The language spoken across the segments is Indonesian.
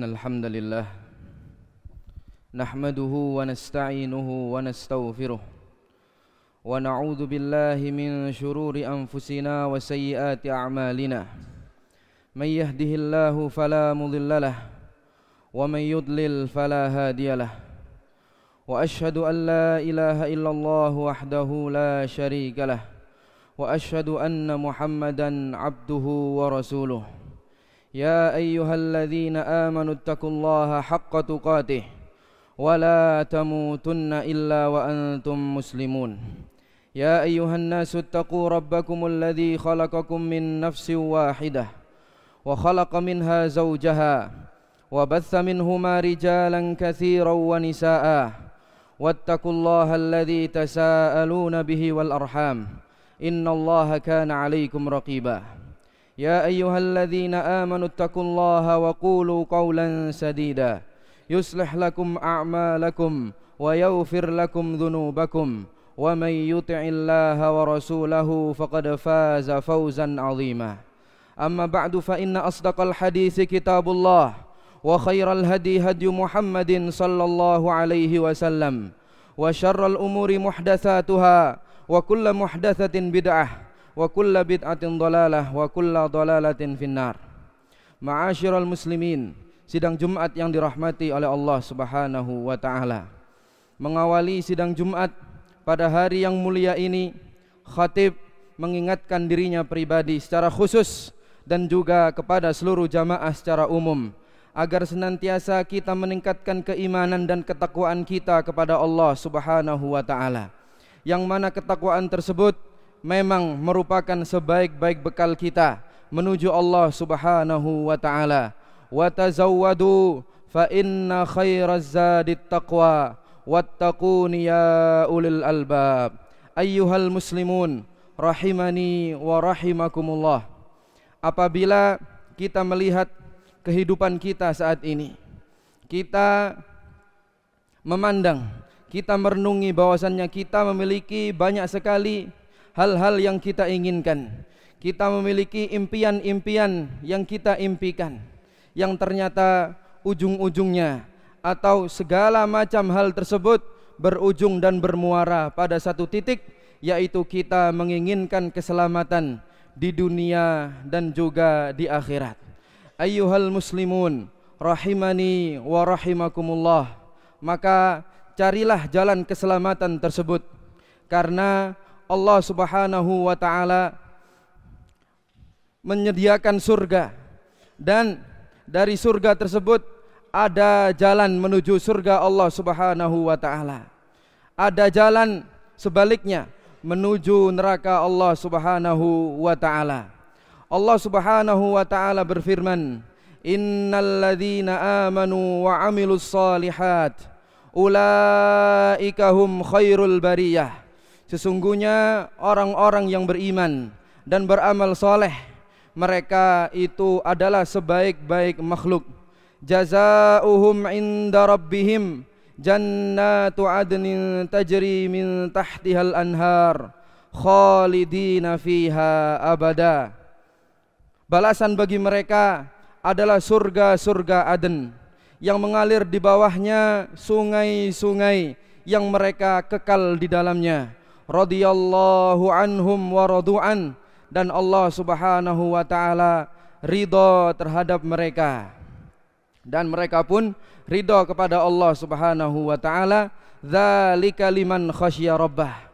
إن الحمد لله نحمده ونستعينه ونستغفره ونعوذ بالله من شرور أنفسنا وسيئات أعمالنا من يهده الله فلا مضل له ومن يضلل فلا هادي له وأشهد أن لا إله إلا الله وحده لا شريك له وأشهد أن محمدا عبده ورسوله يا أيها الذين آمنوا اتقوا الله حق تقاته ولا تموتن إلا وأنتم مسلمون يا أيها الناس اتقوا ربكم الذي خلقكم من نفس واحدة وخلق منها زوجها وبث منهما رجالا كثيرا ونساء واتقوا الله الذي تساءلون به والأرحام إن الله كان عليكم رقيبا يا أيها الذين آمنوا اتقوا الله وقولوا قولا سديدا يصلح لكم أعمالكم ويغفر لكم ذنوبكم ومن يطع الله ورسوله فقد فاز فوزا عظيما أما بعد فإن أصدق الحديث كتاب الله وخير الهدي هدي محمد صلى الله عليه وسلم وشر الأمور محدثاتها وكل محدثة بدعة وكل بدعة ضلالة وكل ضلالة في النار. Ma'asyiral muslimin, sidang Jumat yang dirahmati oleh Allah Subhanahu wa taala. Mengawali sidang Jumat pada hari yang mulia ini, khatib mengingatkan dirinya pribadi secara khusus dan juga kepada seluruh jamaah secara umum agar senantiasa kita meningkatkan keimanan dan ketakwaan kita kepada Allah Subhanahu wa taala. Yang mana ketakwaan tersebut memang merupakan sebaik-baik bekal kita menuju Allah Subhanahu wa taala. Wa tazawwadu fa inna khairaz zadit taqwa wattaquni ya ulil albab. Ayyuhal muslimun rahimani wa rahimakumullah. Apabila kita melihat kehidupan kita saat ini, kita memandang, kita merenungi bahwasannya kita memiliki banyak sekali hal-hal yang kita inginkan. Kita memiliki impian-impian yang kita impikan, yang ternyata ujung-ujungnya atau segala macam hal tersebut berujung dan bermuara pada satu titik, yaitu kita menginginkan keselamatan di dunia dan juga di akhirat. Ayyuhal muslimun rahimani wa rahimakumullah. Maka carilah jalan keselamatan tersebut, karena Allah Subhanahu wa taala menyediakan surga, dan dari surga tersebut ada jalan menuju surga Allah Subhanahu wa taala. Ada jalan sebaliknya menuju neraka Allah Subhanahu wa taala. Allah Subhanahu wa taala berfirman, "Innal ladzina amanu wa 'amilus shalihat ulaika hum khairul bariyah." Sesungguhnya orang-orang yang beriman dan beramal soleh, mereka itu adalah sebaik-baik makhluk. Jazaohum inda rabbihim jannatu adnin tajri min tahtihal anhar khalidina fiha abada. Balasan bagi mereka adalah surga-surga Aden yang mengalir di bawahnya sungai-sungai yang mereka kekal di dalamnya. Radhiyallahu anhum wa radu'an, dan Allah Subhanahu wa taala ridha terhadap mereka dan mereka pun ridha kepada Allah Subhanahu wa taala. Dzalika liman khasyiya rabbah.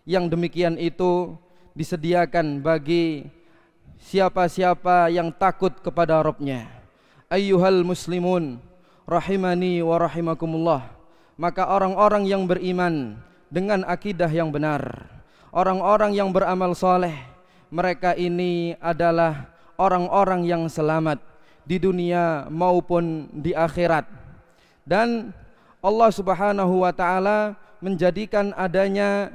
Yang demikian itu disediakan bagi siapa-siapa yang takut kepada Rabbnya. Ayyuhal muslimun rahimani wa rahimakumullah. Maka orang-orang yang beriman dengan akidah yang benar, orang-orang yang beramal soleh, mereka ini adalah orang-orang yang selamat di dunia maupun di akhirat. Dan Allah Subhanahu wa taala menjadikan adanya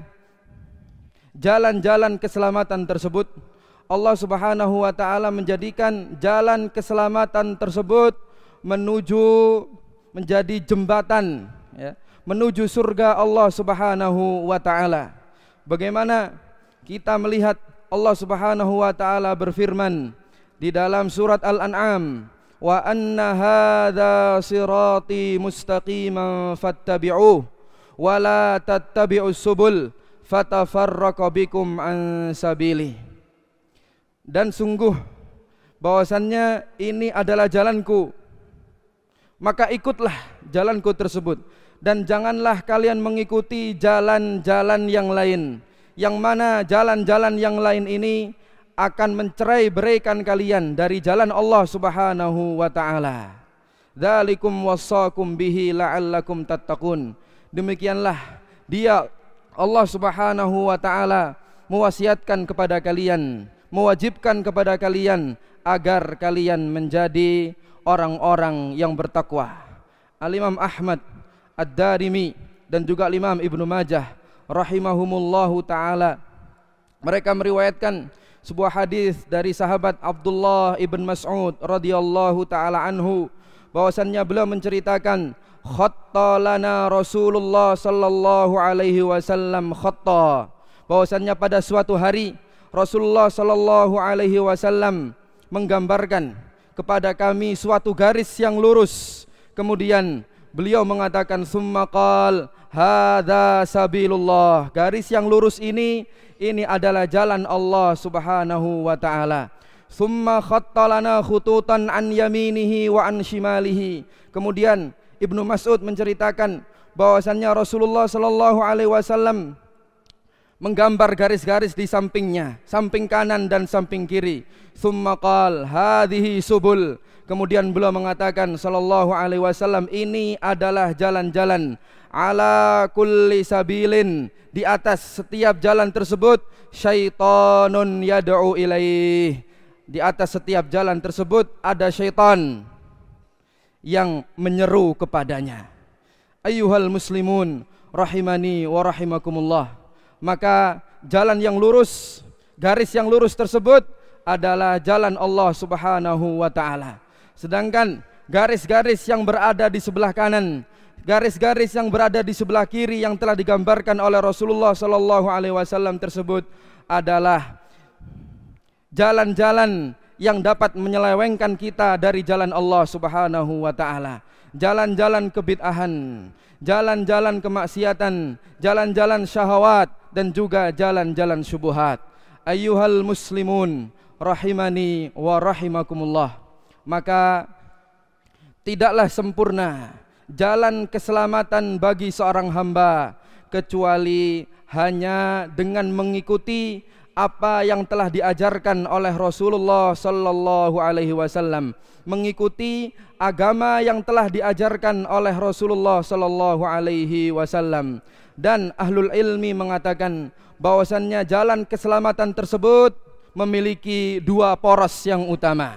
jalan-jalan keselamatan tersebut. Allah Subhanahu wa taala menjadikan jalan keselamatan tersebut menuju menjadi jembatan, ya, menuju surga Allah Subhanahu wa taala. Bagaimana kita melihat Allah Subhanahu wa taala berfirman di dalam surat Al-An'am, wa anna hadza sirati mustaqiman fattabi'uhu wa la tattabi'us subul fatafarraqu bikum an sabili. Dan sungguh bahwasannya ini adalah jalanku, maka ikutlah jalanku tersebut, dan janganlah kalian mengikuti jalan-jalan yang lain, yang mana jalan-jalan yang lain ini akan mencerai-beraikan kalian dari jalan Allah Subhanahu wa taala. Dzalikum wassakum bihi la'allakum tattaqun. Demikianlah dia Allah Subhanahu wa taala mewasiatkan kepada kalian, mewajibkan kepada kalian agar kalian menjadi orang-orang yang bertakwa. Al-Imam Ahmad Ad-Darimi dan juga Imam Ibnu Majah rahimahumullahu taala, mereka meriwayatkan sebuah hadis dari sahabat Abdullah ibn Mas'ud radhiyallahu taala anhu, bahwasannya beliau menceritakan, khatta lana Rasulullah sallallahu alaihi wasallam khatta, bahwasannya pada suatu hari Rasulullah sallallahu alaihi wasallam menggambarkan kepada kami suatu garis yang lurus. Kemudian beliau mengatakan, summa qal hadza sabilullah, garis yang lurus ini adalah jalan Allah Subhanahu wa taala. Summa khatta lana khututan an yaminihi wa an shimalihi. Kemudian Ibnu Mas'ud menceritakan bahwasannya Rasulullah sallallahu alaihi wasallam menggambar garis-garis di sampingnya, samping kanan dan samping kiri. Summa qal hadhihi subul. Kemudian beliau mengatakan sallallahu alaihi wasallam, ini adalah jalan-jalan, ala kulli sabilin, di atas setiap jalan tersebut syaitanun yad'u ilaih, di atas setiap jalan tersebut ada syaitan yang menyeru kepadanya. Ayyuhal muslimun rahimani wa rahimakumullah. Maka jalan yang lurus, garis yang lurus tersebut adalah jalan Allah Subhanahu wa taala. Sedangkan garis-garis yang berada di sebelah kanan, garis-garis yang berada di sebelah kiri yang telah digambarkan oleh Rasulullah sallallahu alaihi wasallam tersebut adalah jalan-jalan yang dapat menyelewengkan kita dari jalan Allah Subhanahu wa taala. Jalan-jalan kebid'ahan, jalan-jalan kemaksiatan, jalan-jalan syahwat, dan juga jalan-jalan syubhat. Ayyuhal muslimun rahimani wa rahimakumullah. Maka tidaklah sempurna jalan keselamatan bagi seorang hamba kecuali hanya dengan mengikuti apa yang telah diajarkan oleh Rasulullah sallallahu alaihi wasallam, mengikuti agama yang telah diajarkan oleh Rasulullah sallallahu alaihi wasallam. Dan ahlul ilmi mengatakan bahwasannya jalan keselamatan tersebut memiliki dua poros yang utama.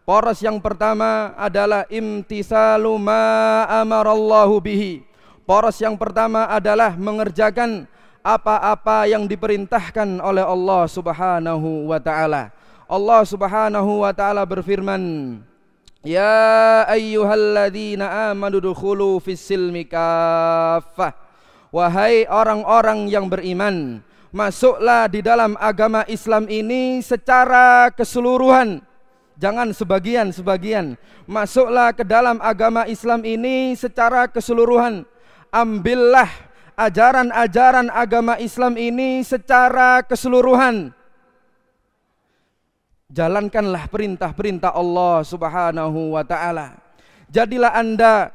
Poros yang pertama adalah imtisalu ma amarallahu bihi. Poros yang pertama adalah mengerjakan apa-apa yang diperintahkan oleh Allah Subhanahu wa taala. Allah Subhanahu wa taala berfirman, ya ayyuhalladzina amanu dukhulu fis-silmi kaffah. Wahai orang-orang yang beriman, masuklah di dalam agama Islam ini secara keseluruhan. Jangan sebagian-sebagian. Masuklah ke dalam agama Islam ini secara keseluruhan. Ambillah ajaran-ajaran agama Islam ini secara keseluruhan. Jalankanlah perintah-perintah Allah Subhanahu wa taala. Jadilah Anda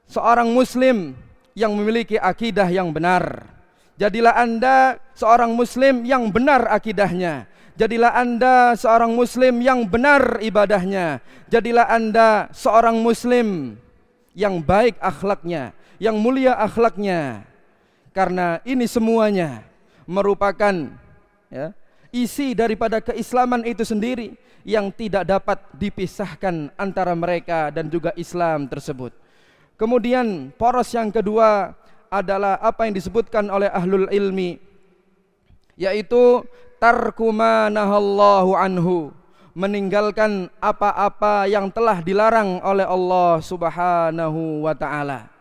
seorang muslim yang memiliki akidah yang benar. Jadilah Anda seorang muslim yang benar akidahnya. Jadilah Anda seorang muslim yang benar ibadahnya. Jadilah Anda seorang muslim yang baik akhlaknya, yang mulia akhlaknya. Karena ini semuanya merupakan isi daripada keislaman itu sendiri yang tidak dapat dipisahkan antara mereka dan juga Islam tersebut. Kemudian poros yang kedua adalah apa yang disebutkan oleh ahlul ilmi, yaitu tarku ma nahallahu anhu, meninggalkan apa-apa yang telah dilarang oleh Allah Subhanahu wa taala.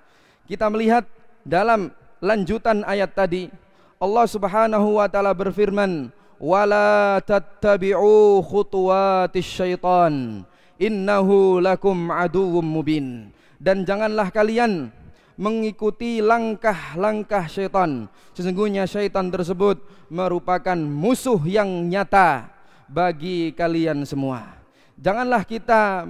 Kita melihat dalam lanjutan ayat tadi, Allah Subhanahu wa taala berfirman, wala tattabi'u khutuwatis syaitan, innahu lakum aduwwum mubin. Dan janganlah kalian mengikuti langkah-langkah syaitan. Sesungguhnya syaitan tersebut merupakan musuh yang nyata bagi kalian semua. Janganlah kita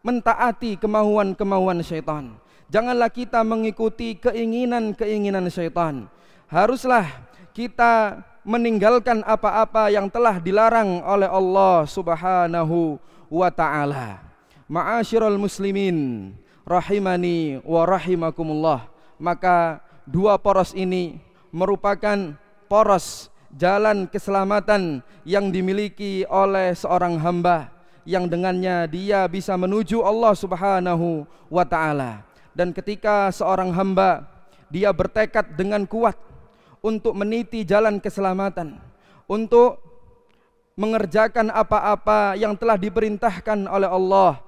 mentaati kemauan-kemauan syaitan. Janganlah kita mengikuti keinginan-keinginan syaitan. Haruslah kita meninggalkan apa-apa yang telah dilarang oleh Allah Subhanahu wa ta'ala. Ma'asyiral muslimin rahimani wa rahimakumullah. Maka dua poros ini merupakan poros jalan keselamatan yang dimiliki oleh seorang hamba, yang dengannya dia bisa menuju Allah Subhanahu wa ta'ala. Dan ketika seorang hamba dia bertekad dengan kuat untuk meniti jalan keselamatan, untuk mengerjakan apa-apa yang telah diperintahkan oleh Allah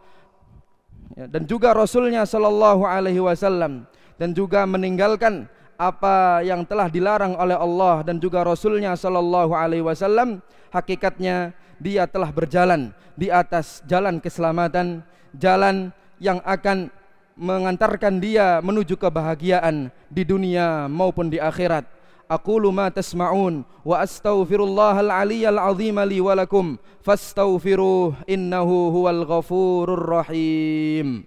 dan juga Rasulnya Sallallahu Alaihi Wasallam, dan juga meninggalkan apa yang telah dilarang oleh Allah dan juga Rasulnya Sallallahu Alaihi Wasallam, hakikatnya dia telah berjalan di atas jalan keselamatan, jalan yang akan mengantarkan dia menuju kebahagiaan di dunia maupun di akhirat. Aqulu ma tasma'un wa astaghfirullahal aliyyal azim li wa lakum fastaghfiruh innahu huwal ghafurur rahim.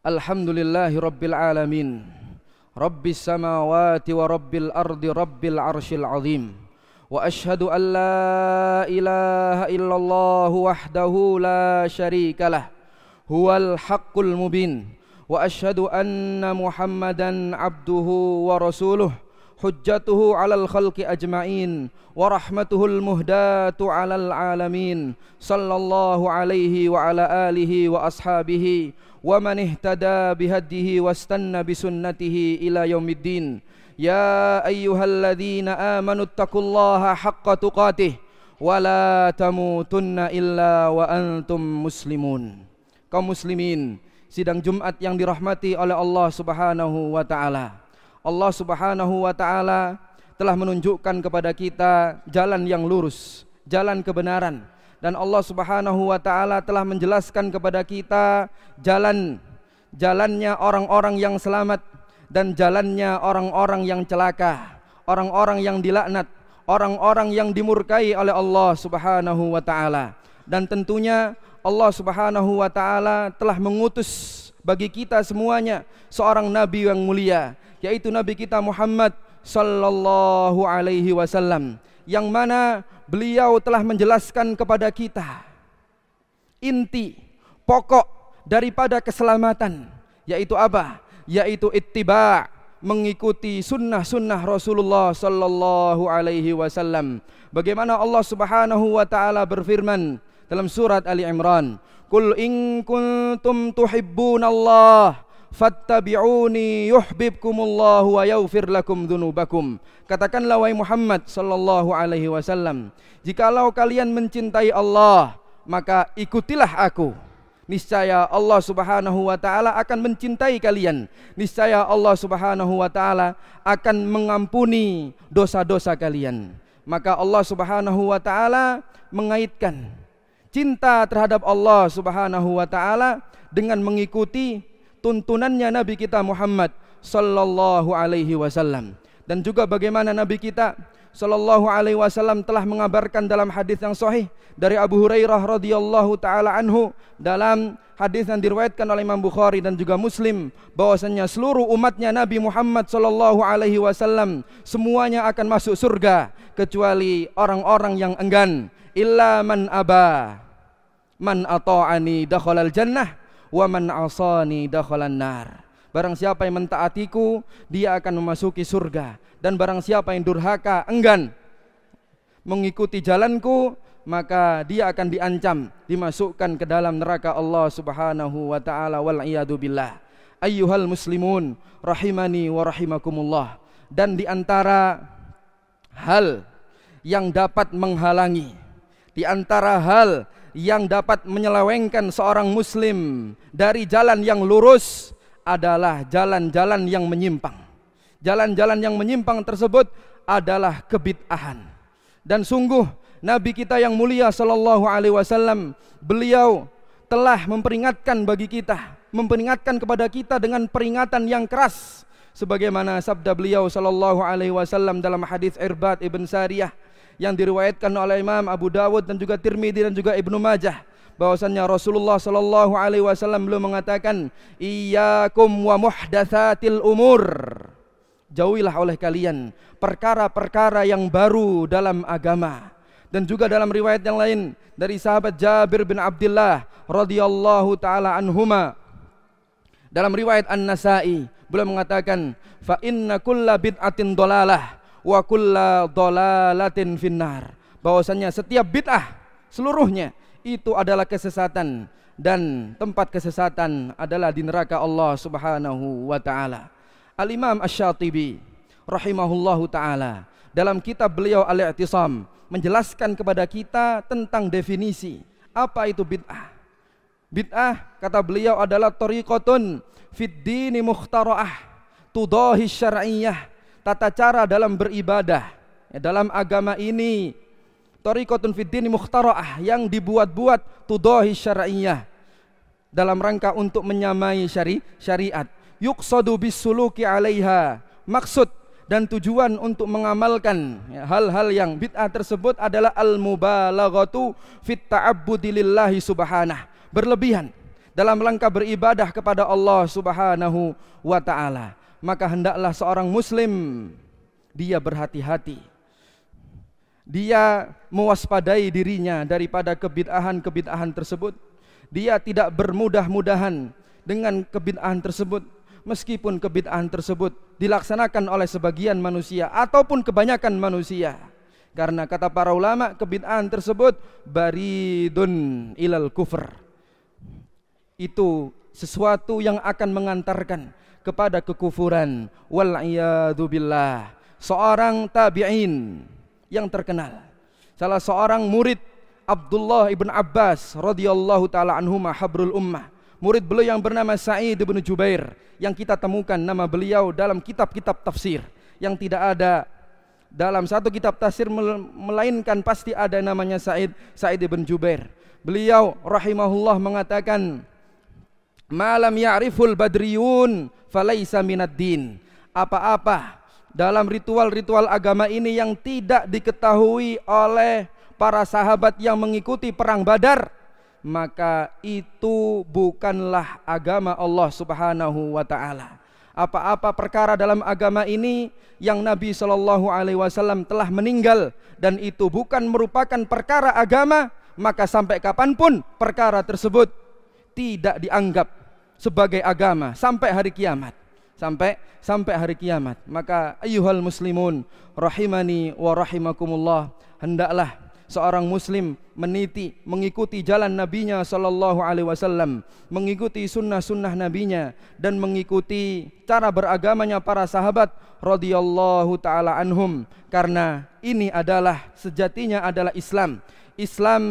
Alhamdulillahi rabbil alamin, Rabbis samawati wa rabbil ardi rabbil arshil azim. Wa ashhadu an la ilaha illallah wahdahu la syarikalah, huwal haqqul mubin. Wa ashhadu anna Muhammadan abduhu wa rasuluh, hujjatuhu alal khalqi ajma'in, wa rahmatuhul muhdatu alal alamin. Sallallahu alaihi wa ala alihi wa ashabihi wa man ihtada bihadihi wastanna bisunnatihi ila yaumiddin. Ya ayyuhalladzina amanu taqullaha haqqa tuqatih wa la tamutunna illa wa antum muslimun. Kaum muslimin, sidang Jumat yang dirahmati oleh Allah Subhanahu wa ta'ala. Allah Subhanahu wa ta'ala telah menunjukkan kepada kita jalan yang lurus, jalan kebenaran. Dan Allah Subhanahu wa ta'ala telah menjelaskan kepada kita jalannya orang-orang yang selamat dan jalannya orang-orang yang celaka, orang-orang yang dilaknat, orang-orang yang dimurkai oleh Allah Subhanahu wa ta'ala. Dan tentunya Allah Subhanahu wa ta'ala telah mengutus bagi kita semuanya seorang nabi yang mulia, yaitu Nabi kita Muhammad sallallahu alaihi wasallam, yang mana beliau telah menjelaskan kepada kita inti pokok daripada keselamatan, yaitu apa? Yaitu ittiba', mengikuti sunnah-sunnah Rasulullah sallallahu alaihi wasallam. Bagaimana Allah Subhanahu wa ta'ala berfirman dalam surat Ali Imran, "Qul in kuntum tuhibbunallah fattabi'uni yuhibbukumullah wa yaghfir lakum dzunubakum." Katakanlah wahai Muhammad sallallahu alaihi wasallam, jikalau kalian mencintai Allah, maka ikutilah aku. Niscaya Allah Subhanahu wa ta'ala akan mencintai kalian. Niscaya Allah Subhanahu wa ta'ala akan mengampuni dosa-dosa kalian. Maka Allah Subhanahu wa ta'ala mengaitkan cinta terhadap Allah Subhanahu wa ta'ala dengan mengikuti tuntunannya Nabi kita Muhammad sallallahu alaihi wasallam. Dan juga bagaimana Nabi kita sallallahu alaihi wasallam telah mengabarkan dalam hadis yang sahih dari Abu Hurairah radhiyallahu taala anhu, dalam hadis yang diriwayatkan oleh Imam Bukhari dan juga Muslim, bahwasanya seluruh umatnya Nabi Muhammad sallallahu alaihi wasallam semuanya akan masuk surga kecuali orang-orang yang enggan. Illa man aba man ata'ani dakhalal jannah wa man asani dakhalan nar. Barang siapa yang mentaatiku, dia akan memasuki surga. Dan barang siapa yang durhaka, enggan mengikuti jalanku, maka dia akan diancam, dimasukkan ke dalam neraka Allah Subhanahu wa ta'ala, wal iyadu billah. Ayyuhal muslimun rahimani wa rahimakumullah. Dan di antara hal yang dapat menghalangi, di antara hal yang dapat menyelewengkan seorang muslim dari jalan yang lurus adalah jalan-jalan yang menyimpang. Jalan-jalan yang menyimpang tersebut adalah kebid'ahan. Dan sungguh Nabi kita yang mulia sallallahu alaihi wasallam, beliau telah memperingatkan bagi kita, memperingatkan kepada kita dengan peringatan yang keras, sebagaimana sabda beliau sallallahu alaihi wasallam dalam hadis Irbad ibn Sariyah yang diriwayatkan oleh Imam Abu Dawud dan juga Tirmidzi dan juga Ibnu Majah, bahwasannya Rasulullah sallallahu alaihi wasallam beliau mengatakan, "Iyyakum wa muhdatsatil umur." Jauhilah oleh kalian perkara-perkara yang baru dalam agama. Dan juga dalam riwayat yang lain dari sahabat Jabir bin Abdullah radhiyallahu taala anhuma, dalam riwayat An-Nasa'i, beliau mengatakan, "Fa inna kulla bid'atin dhalalah wa kulla dhalalatin finnar." Bahwasanya setiap bid'ah seluruhnya itu adalah kesesatan, dan tempat kesesatan adalah di neraka Allah Subhanahu wa taala. Al-Imam Asy-Syatibi rahimahullahu taala dalam kitab beliau Al-I'tisam menjelaskan kepada kita tentang definisi apa itu bid'ah. Bid'ah, kata beliau, adalah tariqatun fid dini mukhtara'ah tudahi syar'iyyah, tata cara dalam beribadah dalam agama ini, tariqatun fid dini mukhtara'ah, yang dibuat-buat, tudahi syar'iyyah, dalam rangka untuk menyamai syariat, yuqsadu bisuluki 'alaiha, maksud dan tujuan untuk mengamalkan hal-hal yang bid'ah tersebut adalah al-mubalaghatu fit ta'abbudi lillahi subhanahu, berlebihan dalam rangka beribadah kepada Allah Subhanahu wa taala. Maka hendaklah seorang muslim dia berhati-hati, dia mewaspadai dirinya daripada kebid'ahan-kebid'ahan tersebut. Dia tidak bermudah-mudahan dengan kebid'ahan tersebut, meskipun kebid'ahan tersebut dilaksanakan oleh sebagian manusia ataupun kebanyakan manusia. Karena kata para ulama, kebid'ahan tersebut baridun ilal kufr, itu sesuatu yang akan mengantarkan kepada kekufuran. Wal iyadu billah. Seorang tabi'in yang terkenal, salah seorang murid Abdullah ibn Abbas radhiyallahu taala anhuma habrul ummah, murid beliau yang bernama Sa'id bin Jubair, yang kita temukan nama beliau dalam kitab-kitab tafsir, yang tidak ada dalam satu kitab tafsir melainkan pasti ada namanya Sa'id bin Jubair. Beliau rahimahullah mengatakan, "Malam ya'riful badriyun falaisa minad din." Apa-apa dalam ritual-ritual agama ini yang tidak diketahui oleh para sahabat yang mengikuti perang Badar, maka itu bukanlah agama Allah Subhanahu wa taala. Apa-apa perkara dalam agama ini yang Nabi sallallahu alaihi wasallam telah meninggal dan itu bukan merupakan perkara agama, maka sampai kapanpun perkara tersebut tidak dianggap sebagai agama sampai hari kiamat. Sampai hari kiamat. Maka ayyuhal muslimun rahimani wa rahimakumullah, hendaklah seorang muslim meniti, mengikuti jalan nabinya sallallahu alaihi wasallam, mengikuti sunnah-sunnah nabinya, dan mengikuti cara beragamanya para sahabat radhiyallahu taala anhum, karena ini adalah sejatinya adalah Islam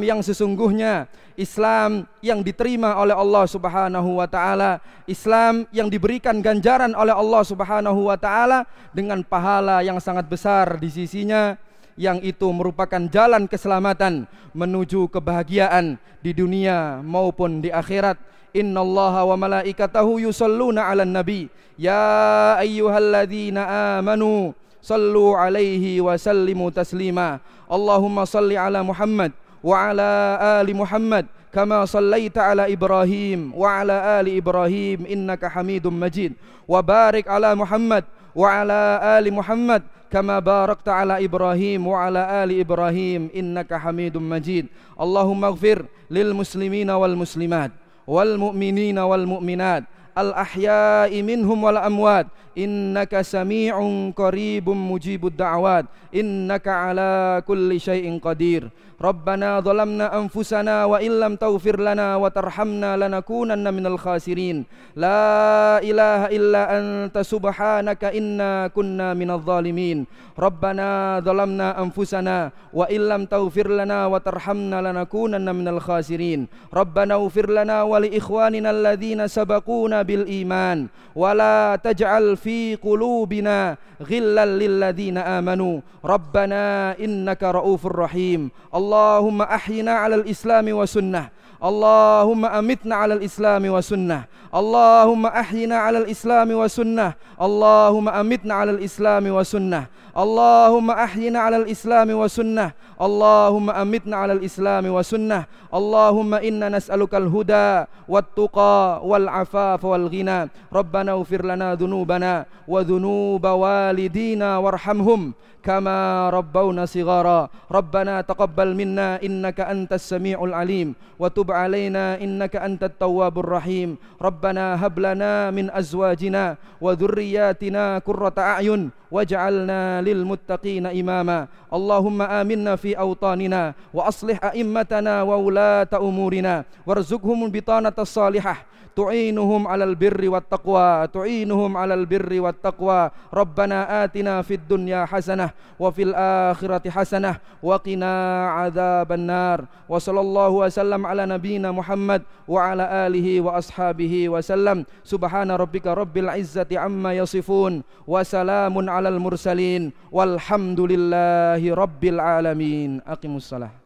yang sesungguhnya, Islam yang diterima oleh Allah Subhanahu wa taala, Islam yang diberikan ganjaran oleh Allah Subhanahu wa taala dengan pahala yang sangat besar di sisinya, yang itu merupakan jalan keselamatan menuju kebahagiaan di dunia maupun di akhirat. Innallaha wa malaikatahu yusalluna 'alan nabi ya ayyuhalladzina amanu sallu 'alaihi wa sallimu taslima. Allahumma salli 'ala Muhammad wa 'ala ali Muhammad kama sallaita 'ala Ibrahim wa 'ala ali Ibrahim innaka Hamidum Majid. Wa barik 'ala Muhammad wa 'ala ali Muhammad kama barakta 'ala Ibrahim wa 'ala ali Ibrahim innaka Hamidum Majid. Allahumma ighfir lil muslimina wal muslimat wal mu'minina wal mu'minat الأحياء منهم والأموات إنك سميع قريب مجيب الدعوات إنك على كل شيء قدير ربنا ظلمنا أنفسنا وإن لم تغفر لنا وترحمنا لنكونن من الخاسرين لا إله إلا أنت سبحانك إنا كنا من الظالمين ربنا ظلمنا أنفسنا وإن لم تغفر لنا وترحمنا لنكونن من الخاسرين ربنا اغفر لنا ولإخواننا الذين سبقونا بالإيمان ولا تجعل في قلوبنا غلا للذين آمنوا ربنا إنك رؤوف رحيم اللهم أحينا على الإسلام وسنة اللهم أمتنا على الإسلام وسنة اللهم أحينا على الإسلام وسنة اللهم أمتنا على الإسلام وسنة اللهم أحينا على الإسلام وسنة اللهم أمتنا على الإسلام وسنة اللهم إنا نسألك الهدى والتقى والعفاف والغنى ربنا اغفر لنا ذنوبنا وذنوب والدينا وارحمهم كما ربونا صغارا ربنا تقبل منا إنك أنت السميع العليم وتب علينا إنك أنت التواب الرحيم ربنا هب لنا من أزواجنا وذرياتنا قرة أعين واجعلنا للمتقين إماما اللهم آمنا في أوطاننا وأصلح أئمتنا وولاة أمورنا وارزقهم البطانة الصالحة تعينهم على البر والتقوى تعينهم على البر والتقوى ربنا آتنا في الدنيا حسنة وفي الآخرة حسنة وقنا عذاب النار وصلى الله وسلم على نبينا محمد وعلى آله وأصحابه وسلم سبحان ربك رب العزة عما يصفون وسلام على المرسلين والحمد لله رب العالمين أقم الصلاة